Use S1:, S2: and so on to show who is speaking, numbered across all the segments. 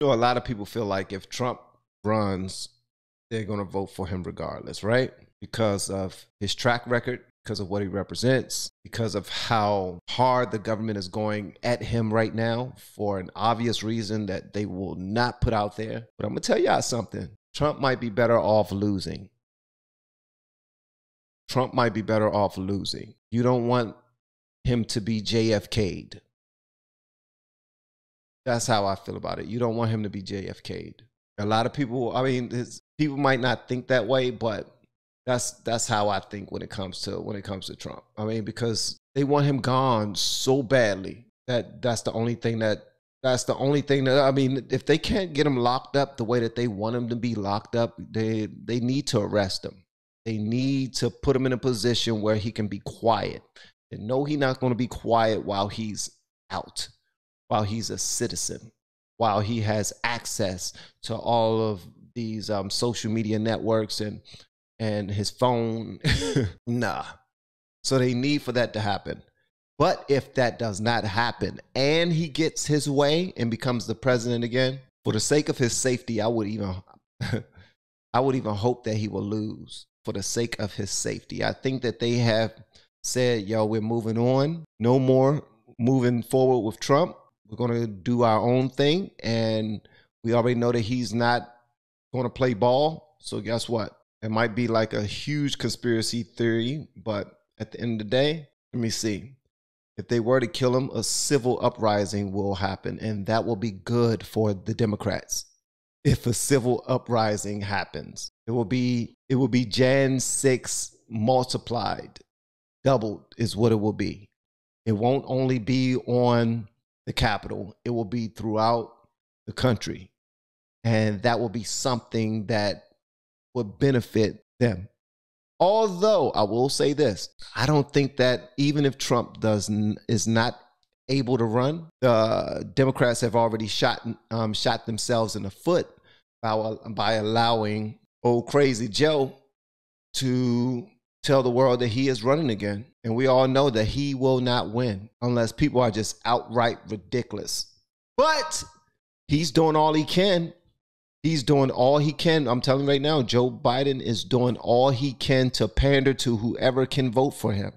S1: You know, a lot of people feel like if Trump runs, they're going to vote for him regardless, right? Because of his track record, because of what he represents, because of how hard the government is going at him right now for an obvious reason that they will not put out there. But I'm going to tell y'all something. Trump might be better off losing. Trump might be better off losing. You don't want him to be JFK'd. That's how I feel about it. You don't want him to be JFK'd. A lot of people, I mean, people might not think that way, but that's how I think when it comes to Trump. I mean, because they want him gone so badly that's the only thing that I mean, if they can't get him locked up the way that they want him to be locked up, they need to arrest him. They need to put him in a position where he can be quiet. They know he's not going to be quiet while he's out, while he's a citizen, while he has access to all of these social media networks and his phone. Nah. So they need for that to happen. But if that does not happen and he gets his way and becomes the president again, for the sake of his safety, I would even hope that he will lose for the sake of his safety. I think that they have said, yo, we're moving on. No more moving forward with Trump. We're going to do our own thing. And we already know that he's not going to play ball. So guess what? It might be like a huge conspiracy theory, but at the end of the day, let me see. If they were to kill him, a civil uprising will happen, and that will be good for the Democrats. If a civil uprising happens, it will be Jan 6 multiplied, doubled is what it will be. It won't only be on the Capitol, it will be throughout the country, and that will be something that would benefit them. Although I will say this, I don't think that even if Trump is not able to run, the Democrats have already shot themselves in the foot by allowing old crazy Joe to tell the world that he is running again. And we all know that he will not win unless people are just outright ridiculous. But he's doing all he can. He's doing all he can. I'm telling you right now, Joe Biden is doing all he can to pander to whoever can vote for him.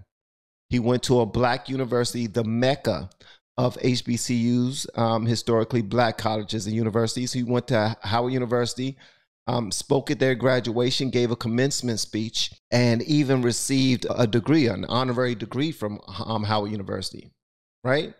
S1: He went to a black university, the mecca of HBCUs, historically black colleges and universities. He went to Howard University, spoke at their graduation, gave a commencement speech, and even received a degree, an honorary degree from Howard University, right?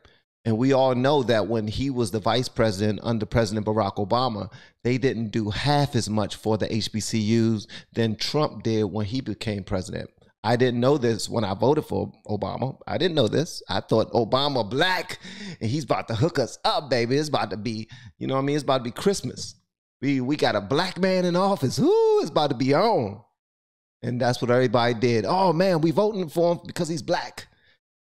S1: And we all know that when he was the vice president under President Barack Obama, they didn't do half as much for the HBCUs than Trump did when he became president. I didn't know this when I voted for Obama. I didn't know this. I thought Obama black and he's about to hook us up, baby. It's about to be, you know what I mean? It's about to be Christmas. We got a black man in office. Ooh, it's about to be on. And that's what everybody did. Oh, man, we voting for him because he's black.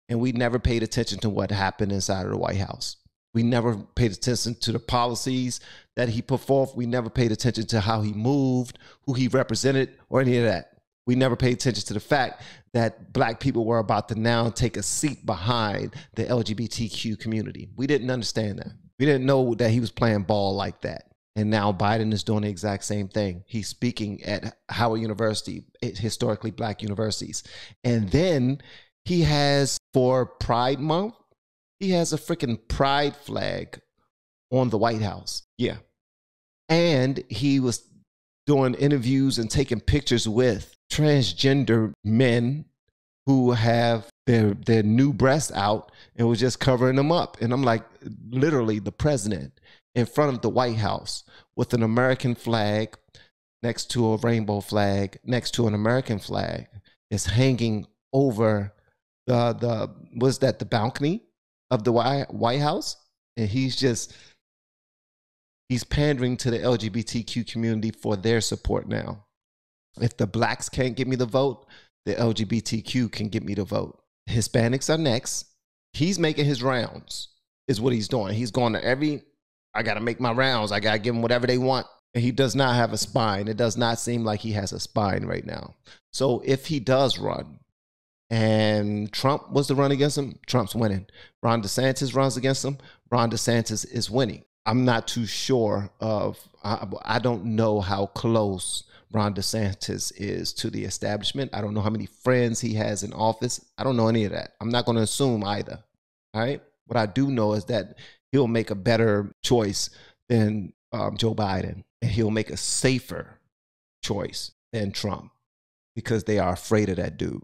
S1: And we never paid attention to what happened inside of the White House. We never paid attention to the policies that he put forth. We never paid attention to how he moved, who he represented, or any of that. We never paid attention to the fact that black people were about to now take a seat behind the LGBTQ community. We didn't understand that. We didn't know that he was playing ball like that. And now Biden is doing the exact same thing. He's speaking at Howard University, historically black universities. And then he has, for Pride Month, he has a freaking pride flag on the White House. Yeah. And he was doing interviews and taking pictures with transgender men who have their new breasts out and was just covering them up. And I'm like, literally the president in front of the White House with an American flag next to a rainbow flag, next to an American flag, is hanging over the balcony of the White House. And he's pandering to the LGBTQ community for their support now. If the blacks can't get me the vote, the LGBTQ can get me the vote. Hispanics are next. He's making his rounds, is what he's doing. He's going to I got to make my rounds. I got to give them whatever they want. And he does not have a spine. It does not seem like he has a spine right now. So if he does run, and Trump was to run against him, Trump's winning. Ron DeSantis runs against him, Ron DeSantis is winning. I'm not too sure of, I don't know how close Ron DeSantis is to the establishment. I don't know how many friends he has in office. I don't know any of that. I'm not going to assume either. All right. What I do know is that he'll make a better choice than Joe Biden, and he'll make a safer choice than Trump, because they are afraid of that dude.